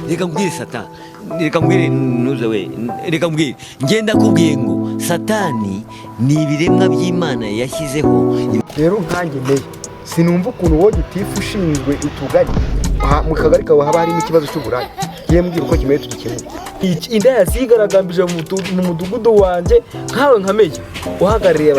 reka mbwire Satani, reka mbwire nuze we, reka mbwire ngenda kubwiye ngo Satani ni ibiremwa by'Imana yashyizeho. Rero nkanjye meya sinumva ukuntu wowe gitifu ushinzwe utugari mu kagari kawe haba harimo ikibazo cy'uburaya. Ngiye mbwira uko kimeye tugikemura. Indaya zigaragambije mu mudugudu wanjye nkawe nka meya uhagarariye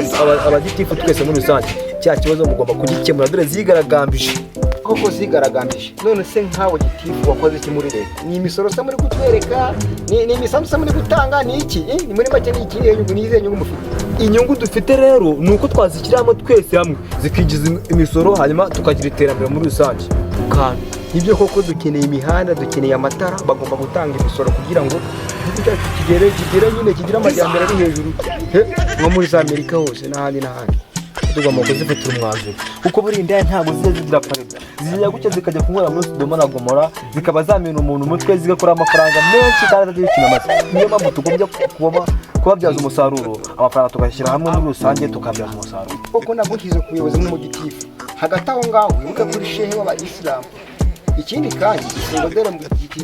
abagitifu twese muri rusange, cya kibazo mugomba kugikemura. Dore zigaragambije koko zigaragambije. None se nkawe gitifu wakoze iki muri leta? Ni imisoro se muri kutwereka, ni imisanzu se muri gutanga, ni iki? Ni muri make ni iki? Ni izihe nyungu mufite? Inyungu dufite rero ni uko twazishyiramo twese hamwe zikinjiza imisoro, hanyuma tukagira iterambere muri rusange. Kandi nibyo koko dukeneye imihanda, dukeneye amatara, bagomba gutanga imisoro kugira ngo igihugu cyacu kigere nyine kigira amajyambere ari hejuru nko muri za Amerika hose n'ahandi n'ahandi. Tugomba kuzifatira umwanzuro kuko buri indaya ntabwo zigira parida, zijya gucya zikajya kunywera muri Sodoma na Gomora, zikaba zamena umuntu umutwe, zigakora amafaranga menshi kandi atagikina make. Niyo mpamvu tugomba kubabyaza umusaruro, amafaranga tugashyira hamwe muri rusange tukabyaza umusaruro. Koko nagushyize ku buyobozi nk'umugitifu, hagati aho ngaho wibuke kuri shehe w'abayisilamu. Ikindi kandi igifungo dore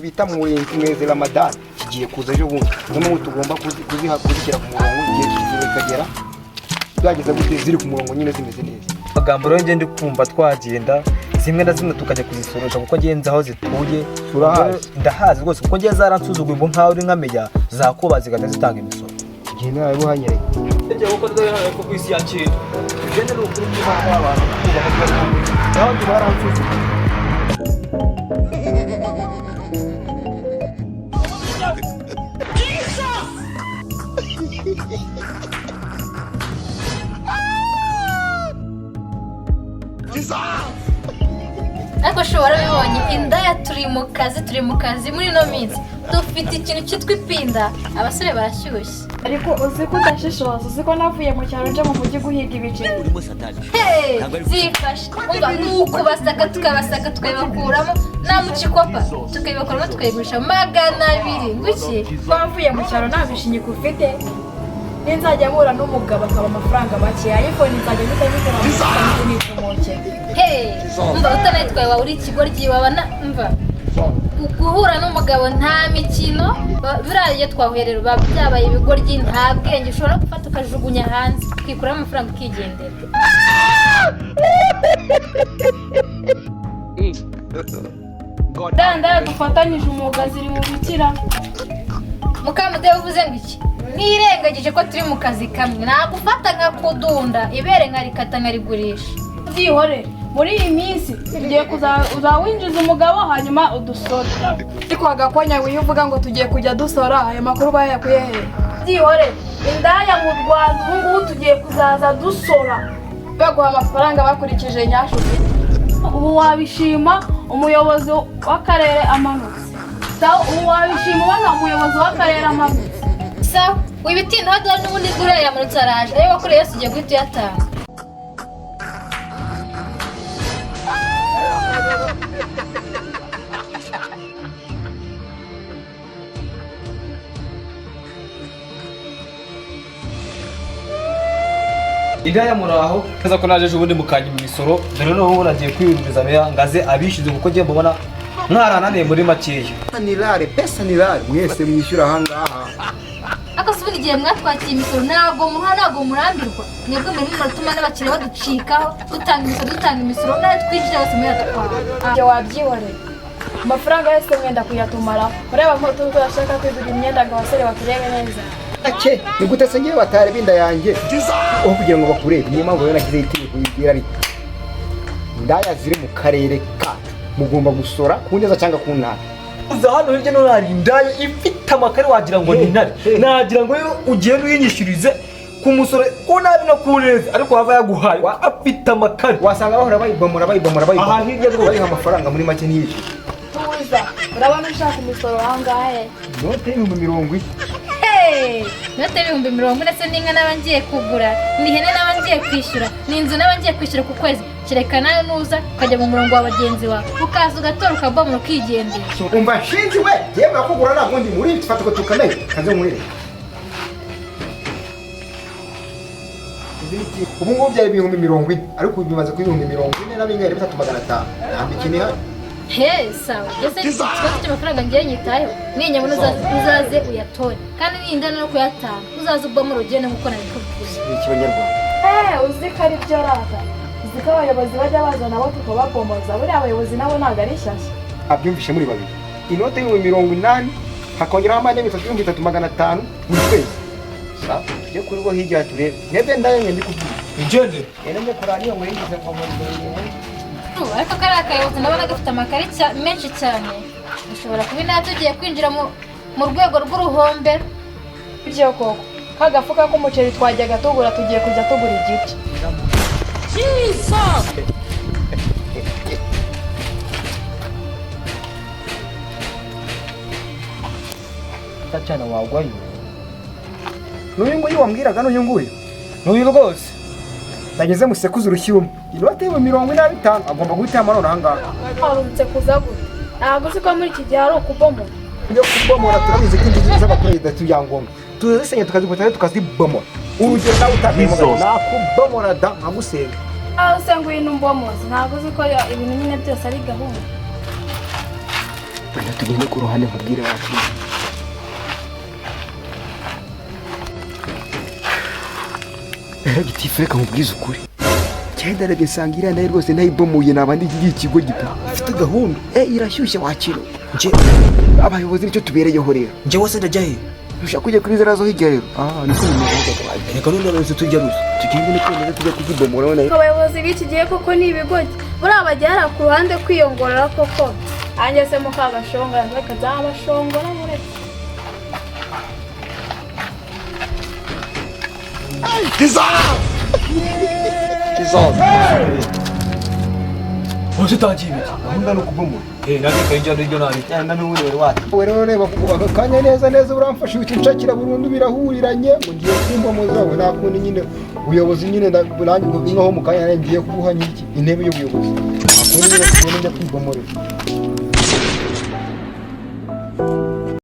bita mu mwezi Ramadani kigiye kuza ejo bundi, niyo mpamvu tugomba kuzishyira ku murongo igihe kikagera byageze gute ziri ku murongo nyine zimeze neza. Amagambo rero ngende kumva twagenda zimwe na zimwe tukajya kuzisoresha kuko ngenze aho zituye ndahazi rwose kuko ngiye zaransuzuguye ngo nkaho uri nkameya zakuba zigata zitanga imisoro. Igihe nawe buhanyere ngiye uko dore ko kwisi yakira ngende no kuri mwana w'abantu kubaho naho baransuzuguye. Ariko shobora bibonye indaya turi mu kazi muri no minsi dufite ikintu cyitwa ipinda, abasore barashyushye. Ariko uzi ko udashishoza, uzi ko navuye mu cyaro nje mu mujyi guhiga ibiceri. Zifashe umva nuko basaka tukabasaka tukabibakuramo nta mucikopa tukabibakuramo tukayigurisha 200. Nguki bavuye mu cyaro nta bishinyiko ufite, ninzajya mpura n'umugabo akaba amafaranga make, iPhone nzajya nyikora n'itomoke. Umva utanayitwaye wawe uri ikigoryi wabana umva guhura n'umugabo nta mikino biriya twahuye byabaye ibigoryi, nta bwenge ushobora gufata ukajugunya hanze ukikuraho amafaranga ukigendera. Danda dufatanyije umwuga ziri mu bikira. Mukamudewe uvuze ngo iki? Nirengagije ko turi mu kazi kamwe, nagufata nka kudunda ibere nkarikata nkarigurisha. Zihore muri iyi minsi tugiye uzawinjiza umugabo hanyuma udusora. Ariko agakonya wivuga ngo tugiye kujya dusora, aya makuru bayakuye he? Zihore indaya mu Rwanda ubu ngubu tugiye kuzaza dusora baguha amafaranga bakurikije nyashu. Ubu wabishima umuyobozi w'akarere amanutse. Sawa ubu wabishima ubona umuyobozi w'akarere amanutse. Sawa wibitinda hadwa n'ubundi gurera amanutse araje, ayo wakoreye yose ugiye guhita uyatanga. Indaya muraho kaza ko naje ubundi mukanye mu misoro, dore no nagiye kwiyumviza meya ngaze abishize kuko ngiye mbona mwarananiye muri makeya. Nilare pesa nilare mwese mwishyura hangaha. Akasubiza igihe mwatwakiye imisoro ntabwo murambirwa, mwebwe muri muratuma n'abakiriya baducikaho dutanga imisoro nayo twinjira bose muri atatwara. Ibyo wabyihoreye amafaranga yose mwenda kuyatumara ureba ko turashaka kwigura imyenda ngo abasore bakurebe neza. Ake nigute se ngiye batare binda yanjye aho kugira ngo bakurebe. Niyo mpamvu rero nagize itegeko yigira riti indaya ziri mu karere kacu mugomba gusora ku neza cyangwa ku ntara. Uza hano hirya no hari indaya ifite amakare wagira ngo ni intare, nagira ngo ugiye uyinyishurize ku musore ko nabi no kuneza, ariko hava yaguhaye afite amakare wasanga bahora bayibomora aha hirya rwo bari amafaranga muri make n'iki. Tuza urabona ushaka umusoro hangahe? Note y'ibihumbi 70. Note y'ibihumbi 70 ndetse n'inka n'abangiye kugura, n'ihene n'abangiye kwishyura, n'inzu n'abangiye kwishyura ku kwezi. Kireka nayo nuza ukajya mu murongo w'abagenzi wawe ukaza ugatora ukabomora ukigendera. Umva nshinzi we yewe akugura ntabwo ndi muri tufata ko tukamenya kaze muri ubu ngubu byari ibihumbi 70 ariko bimaze ku ibihumbi 40 na bingahe 3500 ntabwo ikini ha sawa ese ikibazo cy'amafaranga ngiye nyitayeho ninyabona uzaze uyatore kandi nindana no kuyatanga uzaze ubamo urugendo nk'uko nabikubwiye Ikinyarwanda uzi ko ari byo rata uzi ko abayobozi bajya bazana abo tukababomoza buriya abayobozi nabo ntabwo ari shyashya abyumvishe muri babiri inote y'ibihumbi 80 hakongeraho amande 3,500 buri kwezi sa tujye kuri rwo hirya turebe nebe ndaye ndi kubwira Ugende. njye kuraniyo ngo yinjize ngo muri ariko kariya akayobozi ndabona gafite amakari menshi cyane ushobora kuba inaha tugiye kwinjira mu rwego rw'uruhombe ibyo koko kagafuka k'umuceri twajyaga tugura tugiye kujya tugura igice cyane wagwayo n'uyu nguyu wambwiraga n'uyu nguyu n'uyu rwose ndageze musekuza urushyumo inote y'ibihumbi 45 agomba guhita amarona ahangaha twarutse kuza gute ntabwo uzi ko muri iki gihe ari ukubomora iyo kubomora turabizi ko inzu z'abaturage tuyangombwa tuzisenya tukazikutana tukazibomora urugero nawe utabimora nakubomora da nkagusenga aho se ngo uyu numbomozi ntabwo uzi ko ibintu nyine byose ari gahunda wenda tugende ku ruhande nkubwire wacu gitifu reka nkubwize ukuri cyenda rebye nsanga iriya nayo rwose nayibomuye nabandi iki ikigo gito afite gahunda irashyushye wakiro Nje abayobozi nicyo tubereyeho rero nje wose ndajya he? ushaka kujya kuri zera zo hirya rero niko bimeze Reka none abayobozi tujya ruzi. tugende niko neza tujya kuzibomora none abayobozi b'iki gihe koko ni ibigogi buriya bajya ku ruhande kwiyongorera koko anjye se mukagashongora reka zabashongora mureke Wose utagiye. gahunda no kubomora Nanjye kayinjira n'iryo nari. cyane n'ubundi wari wati we rero reba kuvuga kanya neza uramfasha utinshakira burundu birahuriranye ngo ngiye kumbomoza we nakundi nyine ubuyobozi nyine nanjye ngo nkaho mu kanya ngiye kuguha nyiki intebe y'ubuyobozi akundi nyine kubona njya kwibomorera